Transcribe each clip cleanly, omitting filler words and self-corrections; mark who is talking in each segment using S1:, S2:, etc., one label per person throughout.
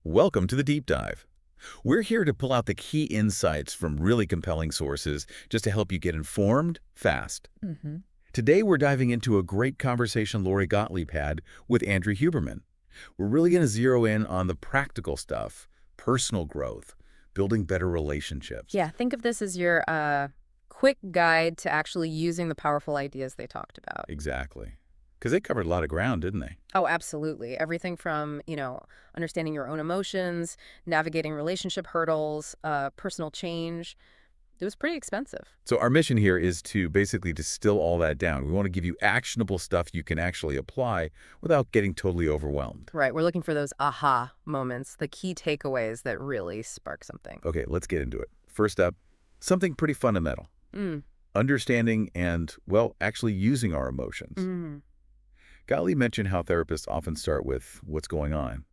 S1: Welcome to the Deep Dive. We're here to pull out the key insights from really compelling sources just to help you get informed fast.
S2: hmm
S1: Today, we're diving into a great conversation Lori Gottlieb had with Andrew Huberman. We're really going to zero in on the practical stuff, personal growth, building better relationships.
S2: Yeah, think of this as your quick guide to actually using the powerful ideas they talked about.
S1: Exactly. Because they covered a lot of ground, didn't they?
S2: Oh, absolutely. Everything from, understanding your own emotions, navigating relationship hurdles, personal change. It was pretty expensive.
S1: So our mission here is to basically distill all that down. We want to give you actionable stuff you can actually apply without getting totally overwhelmed.
S2: Right. We're looking for those aha moments, the key takeaways that really spark something.
S1: Okay, let's get into it. First up, something pretty fundamental.
S2: Mm.
S1: Understanding and, well, actually using our emotions.
S2: Mm.
S1: Gottlieb mentioned how therapists often start with what's going on.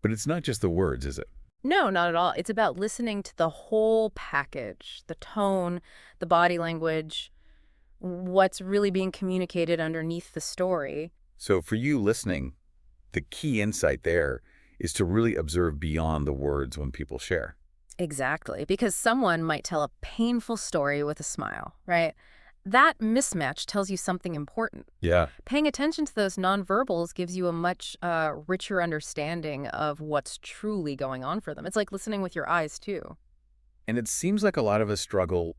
S1: But it's not just the words, is it?
S2: No, not at all. It's about listening to the whole package, the tone, the body language, what's really being communicated underneath the story.
S1: So for you listening, the key insight there is to really observe beyond the words when people share.
S2: Exactly, because someone might tell a painful story with a smile, right? That mismatch tells you something important.
S1: Yeah.
S2: Paying attention to those nonverbals gives you a much richer understanding of what's truly going on for them. It's like listening with your eyes, too.
S1: And it seems like a lot of us struggle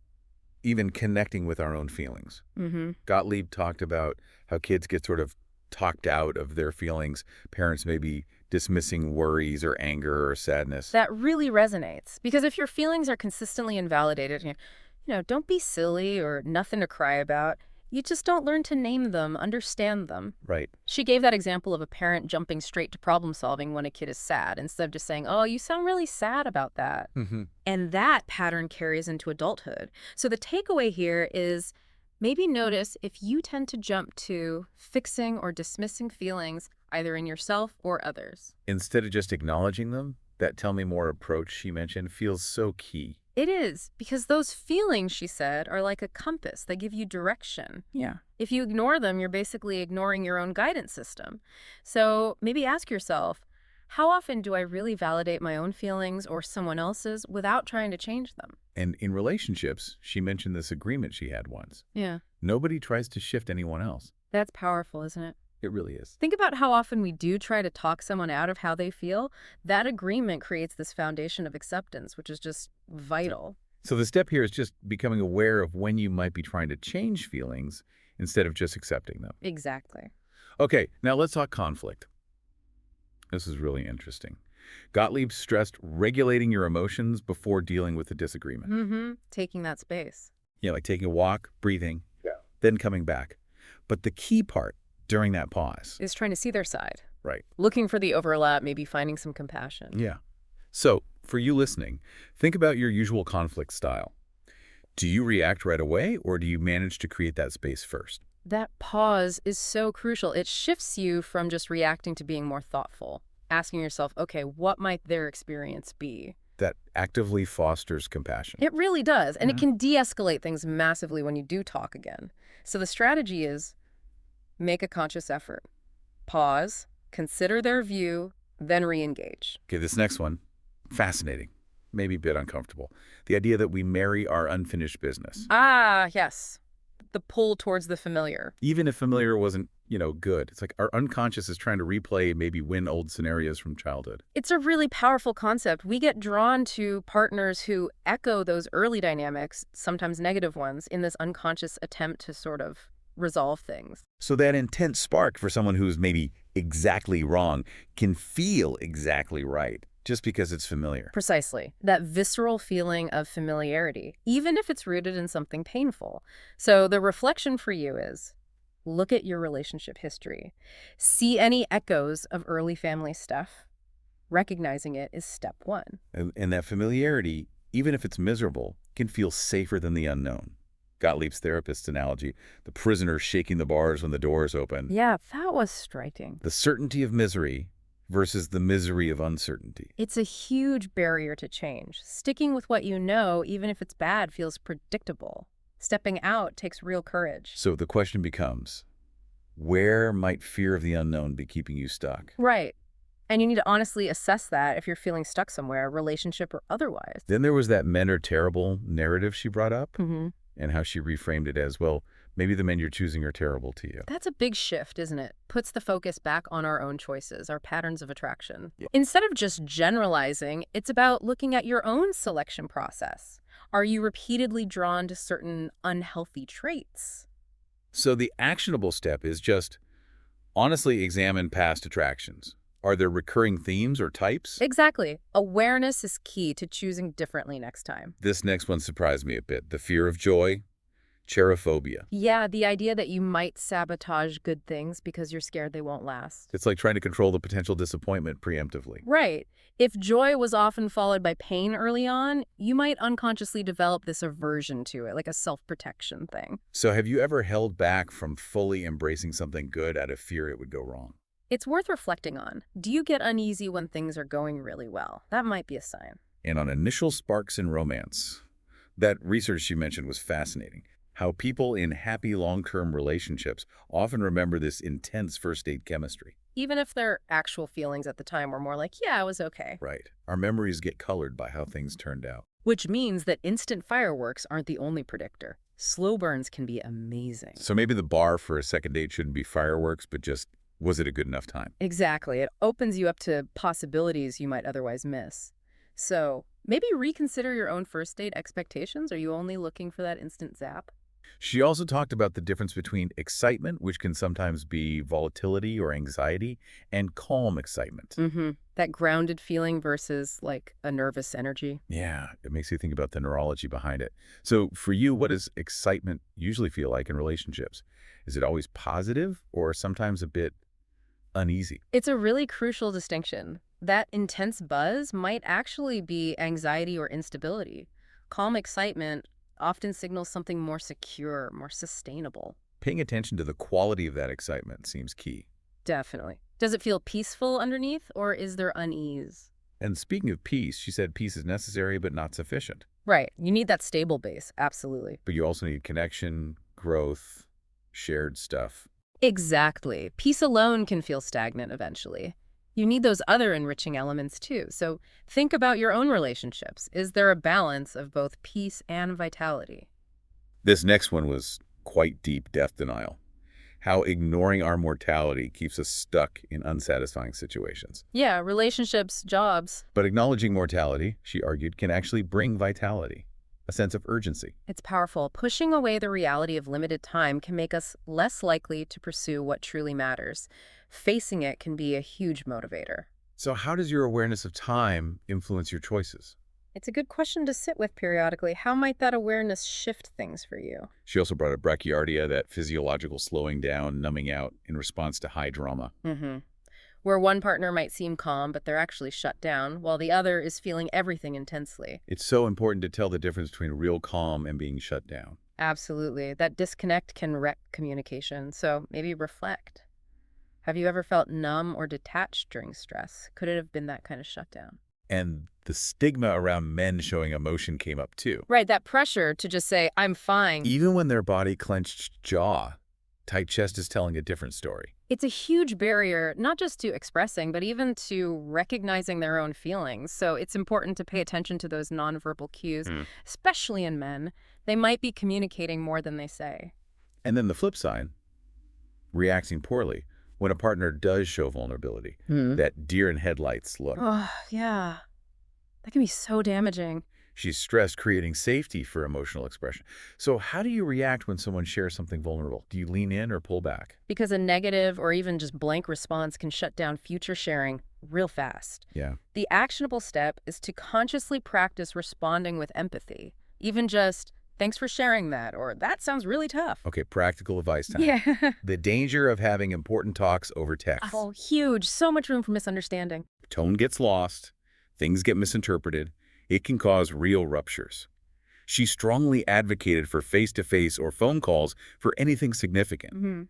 S1: even connecting with our own feelings.
S2: Mm-hmm.
S1: Gottlieb talked about how kids get sort of talked out of their feelings. Parents may be dismissing worries or anger or sadness.
S2: That really resonates, because if your feelings are consistently invalidated, don't be silly or nothing to cry about. You just don't learn to name them, understand them.
S1: Right.
S2: She gave that example of a parent jumping straight to problem solving when a kid is sad, instead of just saying, oh, you sound really sad about that.
S1: Mm-hmm.
S2: And that pattern carries into adulthood. So the takeaway here is maybe notice if you tend to jump to fixing or dismissing feelings either in yourself or others.
S1: Instead of just acknowledging them, that tell me more approach she mentioned feels so key.
S2: It is, because those feelings, she said, are like a compass. They give you direction.
S1: Yeah.
S2: If you ignore them, you're basically ignoring your own guidance system. So maybe ask yourself, how often do I really validate my own feelings or someone else's without trying to change them?
S1: And in relationships, she mentioned this agreement she had once.
S2: Yeah.
S1: Nobody tries to shift anyone else.
S2: That's powerful, isn't it?
S1: It really is.
S2: Think about how often we do try to talk someone out of how they feel. That agreement creates this foundation of acceptance, which is just vital.
S1: So the step here is just becoming aware of when you might be trying to change feelings instead of just accepting them.
S2: Exactly.
S1: Okay, now let's talk conflict. This is really interesting. Gottlieb stressed regulating your emotions before dealing with a disagreement.
S2: Mm-hmm. Taking that space.
S1: Yeah, like taking a walk, breathing, then coming back. But the key part during that pause.
S2: Is trying to see their side.
S1: Right.
S2: Looking for the overlap, maybe finding some compassion.
S1: Yeah. So, for you listening, think about your usual conflict style. Do you react right away, or do you manage to create that space first?
S2: That pause is so crucial. It shifts you from just reacting to being more thoughtful, asking yourself, okay, what might their experience be?
S1: That actively fosters compassion.
S2: It really does. And it can de-escalate things massively when you do talk again. So the strategy is make a conscious effort. Pause, consider their view, then re-engage.
S1: Okay, this next one, fascinating, maybe a bit uncomfortable. The idea that we marry our unfinished business.
S2: Ah, yes. The pull towards the familiar.
S1: Even if familiar wasn't, good. It's like our unconscious is trying to replay, maybe win old scenarios from childhood.
S2: It's a really powerful concept. We get drawn to partners who echo those early dynamics, sometimes negative ones, in this unconscious attempt to sort of resolve things.
S1: So that intense spark for someone who's maybe exactly wrong can feel exactly right just because it's familiar.
S2: Precisely. That visceral feeling of familiarity, even if it's rooted in something painful. So the reflection for you is, look at your relationship history. See any echoes of early family stuff. Recognizing it is step one.
S1: And that familiarity, even if it's miserable, can feel safer than the unknown. Gottlieb's therapist's analogy, the prisoner shaking the bars when the doors open.
S2: Yeah, that was striking.
S1: The certainty of misery versus the misery of uncertainty.
S2: It's a huge barrier to change. Sticking with what you know, even if it's bad, feels predictable. Stepping out takes real courage.
S1: So the question becomes, where might fear of the unknown be keeping you stuck?
S2: Right. And you need to honestly assess that if you're feeling stuck somewhere, relationship or otherwise.
S1: Then there was that men are terrible narrative she brought up
S2: hmm
S1: and how she reframed it as, well, maybe the men you're choosing are terrible to you.
S2: That's a big shift, isn't it? Puts the focus back on our own choices, our patterns of attraction.
S1: Yeah.
S2: Instead of just generalizing, it's about looking at your own selection process. Are you repeatedly drawn to certain unhealthy traits?
S1: So the actionable step is just honestly examine past attractions. Are there recurring themes or types?
S2: Exactly. Awareness is key to choosing differently next time.
S1: This next one surprised me a bit. The fear of joy, cherophobia.
S2: Yeah, the idea that you might sabotage good things because you're scared they won't last.
S1: It's like trying to control the potential disappointment preemptively.
S2: Right. If joy was often followed by pain early on, you might unconsciously develop this aversion to it, like a self-protection thing.
S1: So have you ever held back from fully embracing something good out of fear it would go wrong?
S2: It's worth reflecting on. Do you get uneasy when things are going really well? That might be a sign.
S1: And on initial sparks in romance, that research you mentioned was fascinating. How people in happy long-term relationships often remember this intense first-date chemistry.
S2: Even if their actual feelings at the time were more like, yeah, it was okay.
S1: Right. Our memories get colored by how things turned out.
S2: Which means that instant fireworks aren't the only predictor. Slow burns can be amazing.
S1: So maybe the bar for a second date shouldn't be fireworks, but just, was it a good enough time?
S2: Exactly. It opens you up to possibilities you might otherwise miss. So maybe reconsider your own first date expectations. Are you only looking for that instant zap?
S1: She also talked about the difference between excitement, which can sometimes be volatility or anxiety, and calm excitement.
S2: That grounded feeling versus like a nervous energy.
S1: Yeah, it makes you think about the neurology behind it. So for you, what does excitement usually feel like in relationships? Is it always positive or sometimes a bit uneasy?
S2: It's a really crucial distinction. That intense buzz might actually be anxiety or instability. Calm excitement often signals something more secure, more sustainable.
S1: Paying attention to the quality of that excitement seems key.
S2: Definitely. Does it feel peaceful underneath, or is there unease?
S1: And speaking of peace, she said peace is necessary but not sufficient.
S2: Right. You need that stable base. Absolutely.
S1: But you also need connection, growth, shared stuff.
S2: Exactly. Peace alone can feel stagnant eventually. You need those other enriching elements too. So think about your own relationships. Is there a balance of both peace and vitality?
S1: This next one was quite deep death denial. How ignoring our mortality keeps us stuck in unsatisfying situations.
S2: Yeah, relationships, jobs.
S1: But acknowledging mortality, she argued, can actually bring vitality, a sense of urgency.
S2: It's powerful. Pushing away the reality of limited time can make us less likely to pursue what truly matters. Facing it can be a huge motivator.
S1: So how does your awareness of time influence your choices?
S2: It's a good question to sit with periodically. How might that awareness shift things for you?
S1: She also brought up brachiardia, that physiological slowing down, numbing out in response to high drama.
S2: Where one partner might seem calm, but they're actually shut down, while the other is feeling everything intensely.
S1: It's so important to tell the difference between real calm and being shut down.
S2: Absolutely. That disconnect can wreck communication, so maybe reflect. Have you ever felt numb or detached during stress? Could it have been that kind of shutdown?
S1: And the stigma around men showing emotion came up too.
S2: Right, that pressure to just say, I'm fine.
S1: Even when their body clenched jaw, tight chest is telling a different story.
S2: It's a huge barrier, not just to expressing, but even to recognizing their own feelings. So it's important to pay attention to those nonverbal cues, especially in men. They might be communicating more than they say.
S1: And then the flip side, reacting poorly. When a partner does show vulnerability, that deer in headlights look.
S2: Oh, yeah. That can be so damaging.
S1: She's stressed, creating safety for emotional expression. So how do you react when someone shares something vulnerable? Do you lean in or pull back?
S2: Because a negative or even just blank response can shut down future sharing real fast.
S1: Yeah.
S2: The actionable step is to consciously practice responding with empathy. Even just, thanks for sharing that, or that sounds really tough.
S1: Okay, practical advice time.
S2: Yeah.
S1: The danger of having important talks over text.
S2: Oh, huge. So much room for misunderstanding.
S1: Tone gets lost, things get misinterpreted. It can cause real ruptures. She strongly advocated for face-to-face or phone calls for anything significant.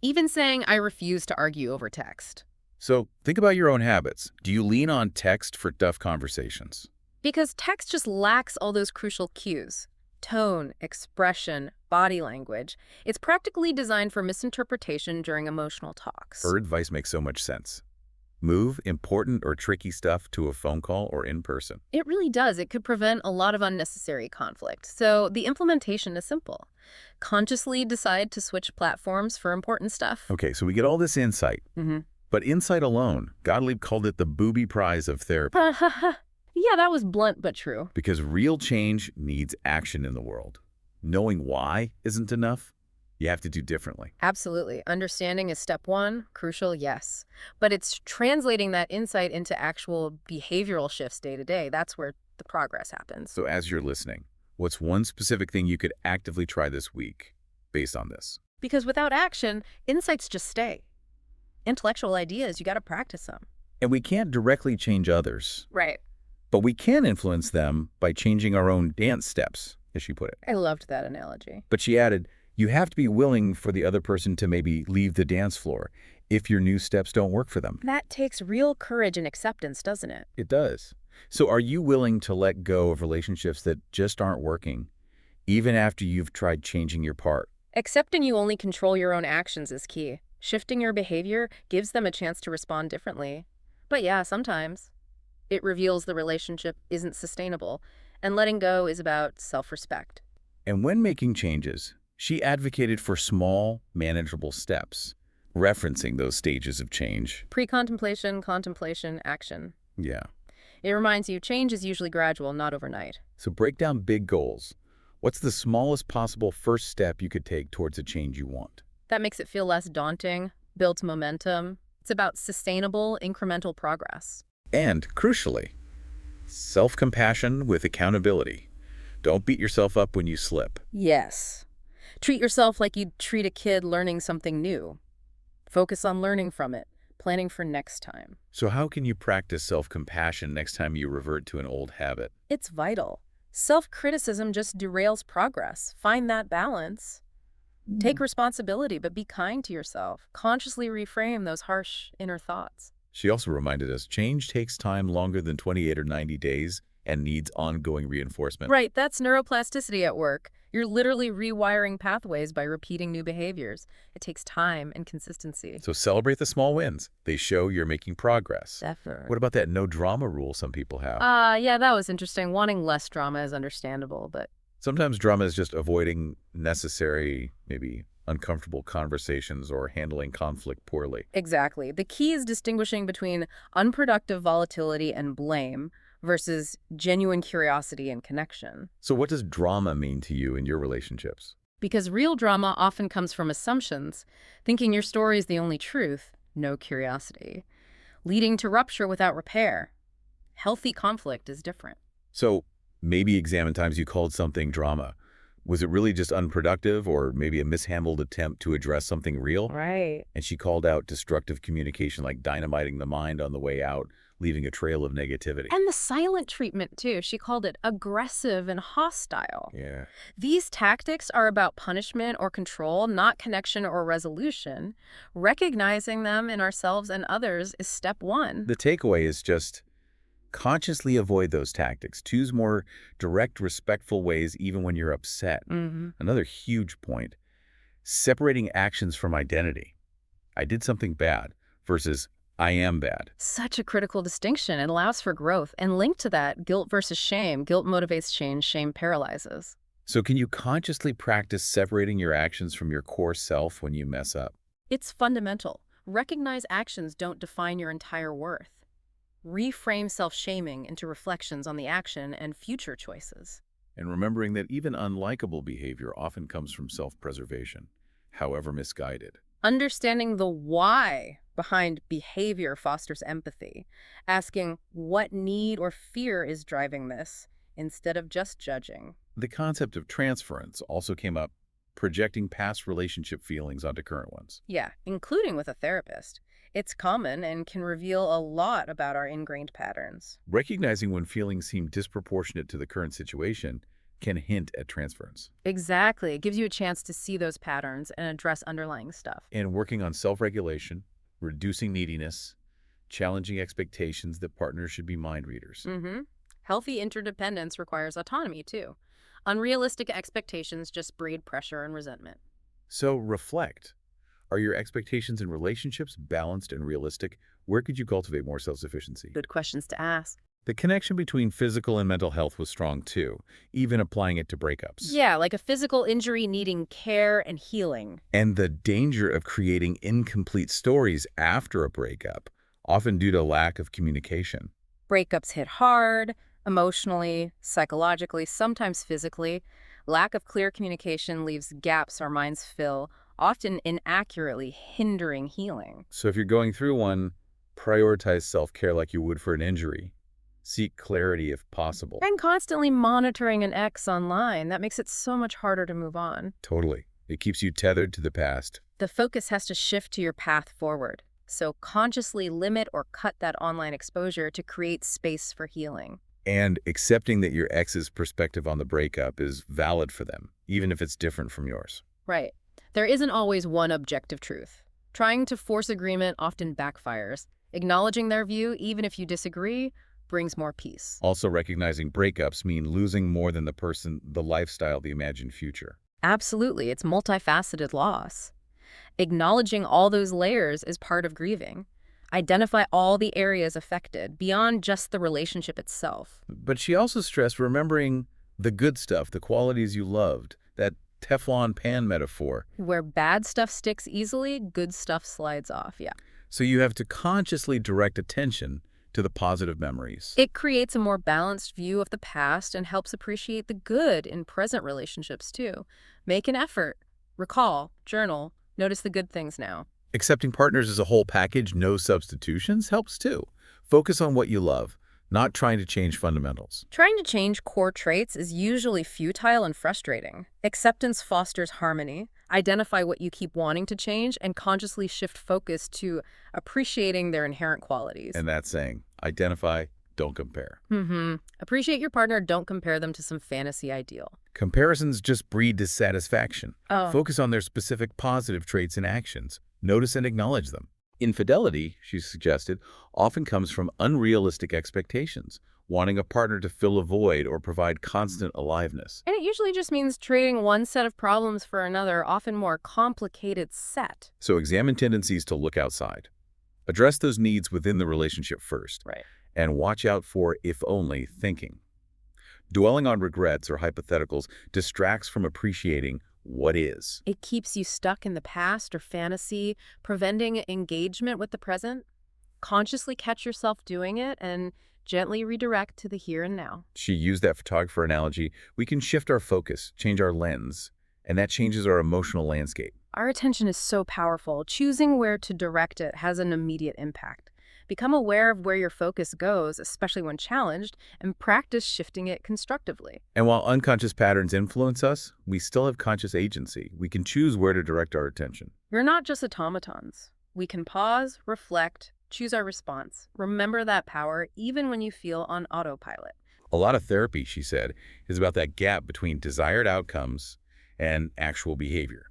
S2: Even saying, I refuse to argue over text.
S1: So think about your own habits. Do you lean on text for tough conversations?
S2: Because text just lacks all those crucial cues. Tone, expression, body language. It's practically designed for misinterpretation during emotional talks.
S1: Her advice makes so much sense. Move important or tricky stuff to a phone call or in person.
S2: It really does. It could prevent a lot of unnecessary conflict. So the implementation is simple. Consciously decide to switch platforms for important stuff.
S1: Okay, so we get all this insight.
S2: Mm-hmm.
S1: But insight alone, Gottlieb called it the booby prize of therapy.
S2: Yeah, that was blunt but true.
S1: Because real change needs action in the world. Knowing why isn't enough. You have to do differently.
S2: Absolutely. Understanding is step one, crucial, yes. But it's translating that insight into actual behavioral shifts day to day. That's where the progress happens.
S1: So as you're listening, what's one specific thing you could actively try this week based on this?
S2: Because without action, insights just stay. Intellectual ideas, you got to practice them.
S1: And we can't directly change others,
S2: Right.
S1: but we can influence them by changing our own dance steps, as she put it.
S2: I loved that analogy.
S1: But she added, you have to be willing for the other person to maybe leave the dance floor if your new steps don't work for them.
S2: That takes real courage and acceptance, doesn't it?
S1: It does. So are you willing to let go of relationships that just aren't working, even after you've tried changing your part?
S2: Accepting you only control your own actions is key. Shifting your behavior gives them a chance to respond differently. But yeah, sometimes it reveals the relationship isn't sustainable, and letting go is about self-respect.
S1: And when making changes, she advocated for small, manageable steps, referencing those stages of change.
S2: Pre-contemplation, contemplation, action.
S1: Yeah.
S2: It reminds you change is usually gradual, not overnight.
S1: So break down big goals. What's the smallest possible first step you could take towards a change you want?
S2: That makes it feel less daunting, builds momentum. It's about sustainable, incremental progress.
S1: And, crucially, self-compassion with accountability. Don't beat yourself up when you slip.
S2: Yes. Treat yourself like you'd treat a kid learning something new. Focus on learning from it, planning for next time.
S1: So how can you practice self-compassion next time you revert to an old habit?
S2: It's vital. Self-criticism just derails progress. Find that balance. Take responsibility, but be kind to yourself. Consciously reframe those harsh inner thoughts.
S1: She also reminded us change takes time longer than 28 or 90 days and needs ongoing reinforcement.
S2: Right, that's neuroplasticity at work. You're literally rewiring pathways by repeating new behaviors. It takes time and consistency.
S1: So celebrate the small wins. They show you're making progress.
S2: Definitely.
S1: What about that no drama rule some people have?
S2: Yeah, that was interesting. Wanting less drama is understandable, but
S1: Sometimes drama is just avoiding necessary, maybe uncomfortable conversations or handling conflict poorly.
S2: exactly. The key is distinguishing between unproductive volatility and blame versus genuine curiosity and connection.
S1: So what does drama mean to you in your relationships?
S2: Because real drama often comes from assumptions, thinking your story is the only truth, no curiosity, leading to rupture without repair. Healthy conflict is different.
S1: So maybe examine times you called something drama. Was it really just unproductive or maybe a mishandled attempt to address something real?
S2: Right.
S1: And she called out destructive communication like dynamiting the mind on the way out, leaving a trail of negativity.
S2: And the silent treatment, too. She called it aggressive and hostile.
S1: Yeah.
S2: These tactics are about punishment or control, not connection or resolution. Recognizing them in ourselves and others is step one.
S1: The takeaway is just consciously avoid those tactics. Choose more direct, respectful ways even when you're upset. Another huge point, separating actions from identity. I did something bad versus I am bad.
S2: Such a critical distinction. It allows for growth. And linked to that, guilt versus shame. Guilt motivates change, shame paralyzes.
S1: So can you consciously practice separating your actions from your core self when you mess up?
S2: It's fundamental. Recognize actions don't define your entire worth. Reframe self-shaming into reflections on the action and future choices.
S1: And remembering that even unlikable behavior often comes from self-preservation, however misguided.
S2: Understanding the why behind behavior fosters empathy. Asking what need or fear is driving this instead of just judging.
S1: The concept of transference also came up, projecting past relationship feelings onto current ones.
S2: Yeah, including with a therapist. It's common and can reveal a lot about our ingrained patterns.
S1: Recognizing when feelings seem disproportionate to the current situation can hint at transference.
S2: Exactly. It gives you a chance to see those patterns and address underlying stuff.
S1: And working on self-regulation, reducing neediness, challenging expectations that partners should be mind readers.
S2: Healthy interdependence requires autonomy, too. Unrealistic expectations just breed pressure and resentment.
S1: So reflect. Are your expectations in relationships balanced and realistic? Where could you cultivate more self-sufficiency?
S2: Good questions to ask.
S1: The connection between physical and mental health was strong too, even applying it to breakups.
S2: Yeah, like a physical injury needing care and healing.
S1: And the danger of creating incomplete stories after a breakup, often due to lack of communication.
S2: Breakups hit hard, emotionally, psychologically, sometimes physically. Lack of clear communication leaves gaps our minds fill, often inaccurately hindering healing.
S1: So if you're going through one, prioritize self-care like you would for an injury. Seek clarity if possible.
S2: And constantly monitoring an ex online, that makes it so much harder to move on.
S1: Totally. It keeps you tethered to the past.
S2: The focus has to shift to your path forward. So consciously limit or cut that online exposure to create space for healing.
S1: And accepting that your ex's perspective on the breakup is valid for them, even if it's different from yours.
S2: Right. There isn't always one objective truth. Trying to force agreement often backfires. Acknowledging their view, even if you disagree, brings more peace.
S1: Also recognizing breakups mean losing more than the person, the lifestyle, the imagined future.
S2: Absolutely, it's multifaceted loss. Acknowledging all those layers is part of grieving. Identify all the areas affected, beyond just the relationship itself.
S1: But she also stressed remembering the good stuff, the qualities you loved, that Teflon pan metaphor.
S2: Where bad stuff sticks easily, good stuff slides off, yeah.
S1: So you have to consciously direct attention to the positive memories.
S2: It creates a more balanced view of the past and helps appreciate the good in present relationships, too. Make an effort. Recall, journal, notice the good things now.
S1: Accepting partners as a whole package, no substitutions, helps too. Focus on what you love, not trying to change fundamentals.
S2: Trying to change core traits is usually futile and frustrating. Acceptance fosters harmony. Identify what you keep wanting to change and consciously shift focus to appreciating their inherent qualities.
S1: And that's saying, identify, don't compare.
S2: Appreciate your partner, don't compare them to some fantasy ideal.
S1: Comparisons just breed dissatisfaction.
S2: Oh.
S1: Focus on their specific positive traits and actions. Notice and acknowledge them. Infidelity, she suggested, often comes from unrealistic expectations, wanting a partner to fill a void or provide constant aliveness.
S2: And it usually just means trading one set of problems for another, often more complicated set.
S1: So examine tendencies to look outside. Address those needs within the relationship first.
S2: Right.
S1: And watch out for if-only thinking. Dwelling on regrets or hypotheticals distracts from appreciating what is.
S2: It keeps you stuck in the past or fantasy, preventing engagement with the present. Consciously catch yourself doing it and gently redirect to the here and now.
S1: She used that photographer analogy. We can shift our focus, change our lens, and that changes our emotional landscape.
S2: Our attention is so powerful. Choosing where to direct it has an immediate impact. Become aware of where your focus goes, especially when challenged, and practice shifting it constructively.
S1: And while unconscious patterns influence us, we still have conscious agency. We can choose where to direct our attention.
S2: We're not just automatons. We can pause, reflect, choose our response. Remember that power even when you feel on autopilot.
S1: A lot of therapy, she said, is about that gap between desired outcomes and actual behavior.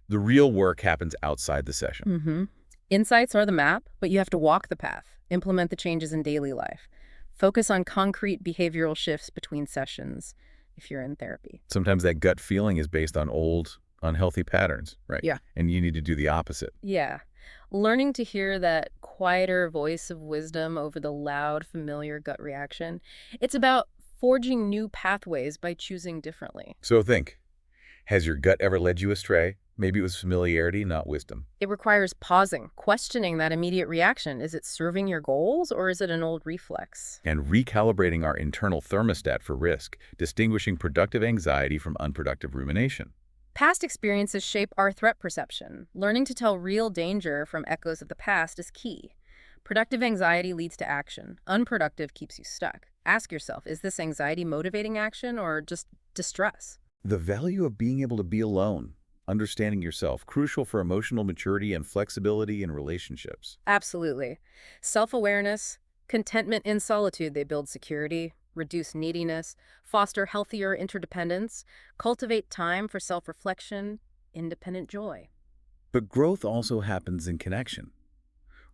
S1: The real work happens outside the session.
S2: Insights are the map, but you have to walk the path, implement the changes in daily life. Focus on concrete behavioral shifts between sessions if you're in therapy.
S1: Sometimes that gut feeling is based on old, unhealthy patterns, right?
S2: Yeah.
S1: And you need to do the opposite.
S2: Yeah. Learning to hear that quieter voice of wisdom over the loud, familiar gut reaction. It's about forging new pathways by choosing differently.
S1: So think, has your gut ever led you astray? Maybe it was familiarity, not wisdom.
S2: It requires pausing, questioning that immediate reaction. Is it serving your goals or is it an old reflex?
S1: And recalibrating our internal thermostat for risk, distinguishing productive anxiety from unproductive rumination.
S2: Past experiences shape our threat perception. Learning to tell real danger from echoes of the past is key. Productive anxiety leads to action. Unproductive keeps you stuck. Ask yourself, is this anxiety motivating action or just distress?
S1: The value of being able to be alone, understanding yourself, crucial for emotional maturity and flexibility in relationships.
S2: Absolutely. Self-awareness, contentment in solitude, they build security, reduce neediness, foster healthier interdependence, cultivate time for self-reflection, independent joy.
S1: But growth also happens in connection.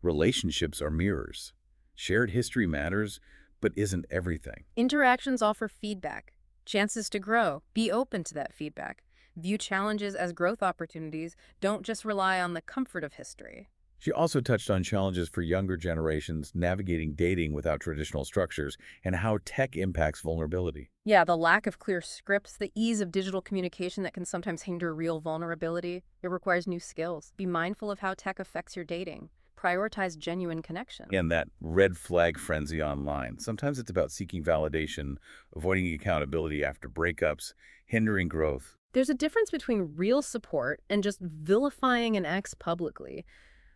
S1: Relationships are mirrors. Shared history matters, but isn't everything.
S2: Interactions offer feedback, chances to grow. Be open to that feedback. View challenges as growth opportunities. Don't just rely on the comfort of history.
S1: She also touched on challenges for younger generations navigating dating without traditional structures and how tech impacts vulnerability.
S2: Yeah, the lack of clear scripts, the ease of digital communication that can sometimes hinder real vulnerability. It requires new skills. Be mindful of how tech affects your dating. Prioritize genuine connection.
S1: And that red flag frenzy online. Sometimes it's about seeking validation, avoiding accountability after breakups, hindering growth.
S2: There's a difference between real support and just vilifying an ex publicly.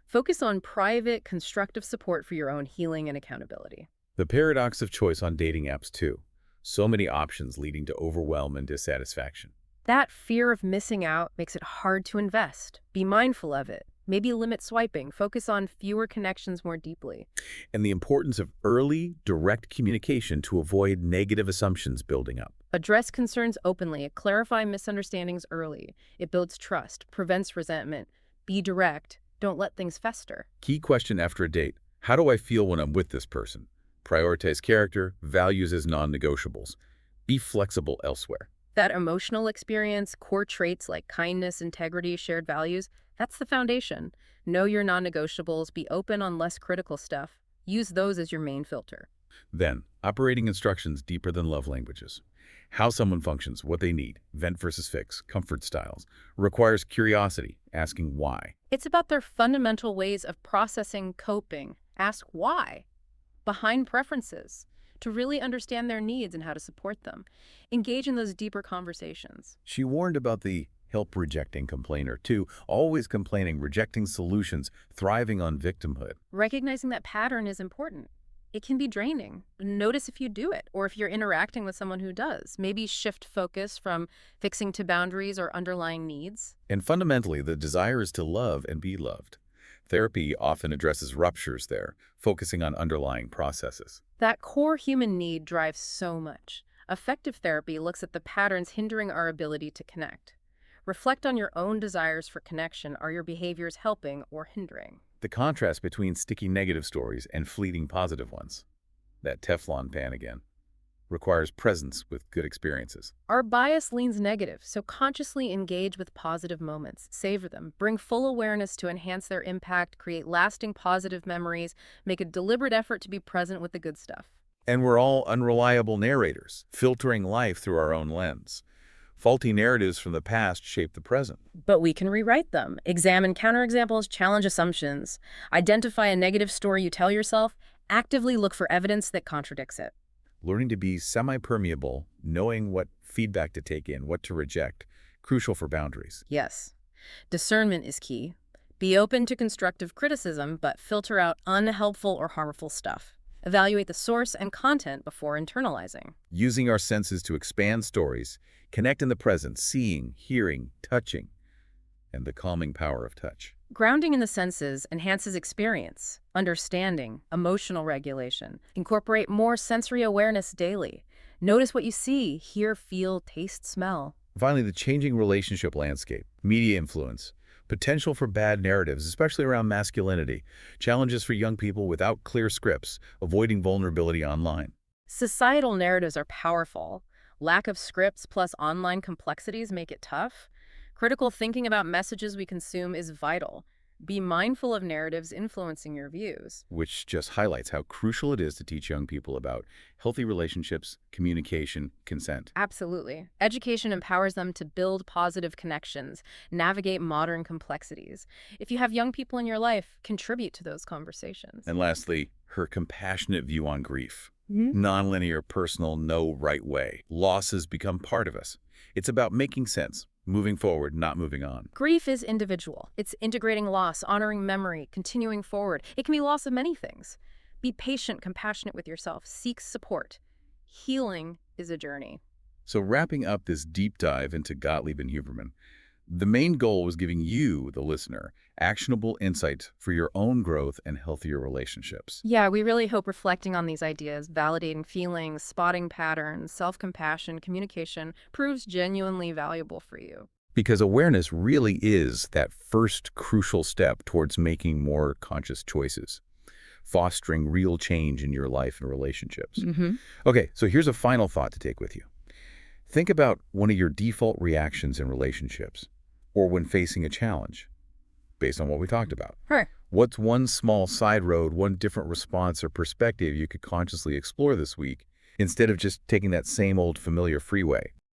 S2: Focus on private, constructive support for your own healing and accountability.
S1: The paradox of choice on dating apps, too. So many options leading to overwhelm and dissatisfaction.
S2: That fear of missing out makes it hard to invest. Be mindful of it. Maybe limit swiping. Focus on fewer connections more deeply.
S1: And the importance of early, direct communication to avoid negative assumptions building up.
S2: Address concerns openly. Clarify misunderstandings early. It builds trust, prevents resentment. Be direct. Don't let things fester.
S1: Key question after a date: how do I feel when I'm with this person? Prioritize character, values as non-negotiables. Be flexible elsewhere.
S2: That emotional experience, core traits like kindness, integrity, shared values, that's the foundation. Know your non-negotiables. Be open on less critical stuff. Use those as your main filter.
S1: Then, operating instructions deeper than love languages. How someone functions, what they need, vent versus fix, comfort styles, requires curiosity, asking why.
S2: It's about their fundamental ways of processing, coping. Ask why behind preferences to really understand their needs and how to support them. Engage in those deeper conversations.
S1: She warned about the help-rejecting complainer, too, always complaining, rejecting solutions, thriving on victimhood.
S2: Recognizing that pattern is important. It can be draining. Notice if you do it or if you're interacting with someone who does. Maybe shift focus from fixing to boundaries or underlying needs.
S1: And fundamentally, the desire is to love and be loved. Therapy often addresses ruptures there, focusing on underlying processes.
S2: That core human need drives so much. Effective therapy looks at the patterns hindering our ability to connect. Reflect on your own desires for connection. Are your behaviors helping or hindering?
S1: The contrast between sticky negative stories and fleeting positive ones, that Teflon pan again, requires presence with good experiences.
S2: Our bias leans negative, so consciously engage with positive moments. Savor them. Bring full awareness to enhance their impact, create lasting positive memories, make a deliberate effort to be present with the good stuff.
S1: And we're all unreliable narrators, filtering life through our own lens. Faulty narratives from the past shape the present.
S2: But we can rewrite them. Examine counterexamples, challenge assumptions. Identify a negative story you tell yourself. Actively look for evidence that contradicts it.
S1: Learning to be semi-permeable, knowing what feedback to take in, what to reject, crucial for boundaries.
S2: Yes. Discernment is key. Be open to constructive criticism, but filter out unhelpful or harmful stuff. Evaluate the source and content before internalizing.
S1: Using our senses to expand stories, connect in the present, seeing, hearing, touching, and the calming power of touch.
S2: Grounding in the senses enhances experience, understanding, emotional regulation. Incorporate more sensory awareness daily. Notice what you see, hear, feel, taste, smell.
S1: Finally, the changing relationship landscape, media influence, potential for bad narratives, especially around masculinity, challenges for young people without clear scripts, avoiding vulnerability online.
S2: Societal narratives are powerful. Lack of scripts plus online complexities make it tough. Critical thinking about messages we consume is vital. Be mindful of narratives influencing your views.
S1: Which just highlights how crucial it is to teach young people about healthy relationships, communication, consent.
S2: Absolutely. Education empowers them to build positive connections, navigate modern complexities. If you have young people in your life, contribute to those conversations.
S1: And lastly, her compassionate view on grief. Nonlinear, personal, no right way. Losses become part of us. It's about making sense, moving forward, not moving on.
S2: Grief is individual. It's integrating loss, honoring memory, continuing forward. It can be loss of many things. Be patient, compassionate with yourself. Seek support. Healing is a journey.
S1: So wrapping up this deep dive into Gottlieb and Huberman, the main goal was giving you, the listener, actionable insights for your own growth and healthier relationships.
S2: Yeah, we really hope reflecting on these ideas, validating feelings, spotting patterns, self-compassion, communication, proves genuinely valuable for you.
S1: Because awareness really is that first crucial step towards making more conscious choices, fostering real change in your life and relationships. Okay, so here's a final thought to take with you. Think about one of your default reactions in relationships or when facing a challenge, based on what we talked about.
S2: Right.
S1: What's one small side road, one different response or perspective you could consciously explore this week instead of just taking that same old familiar freeway?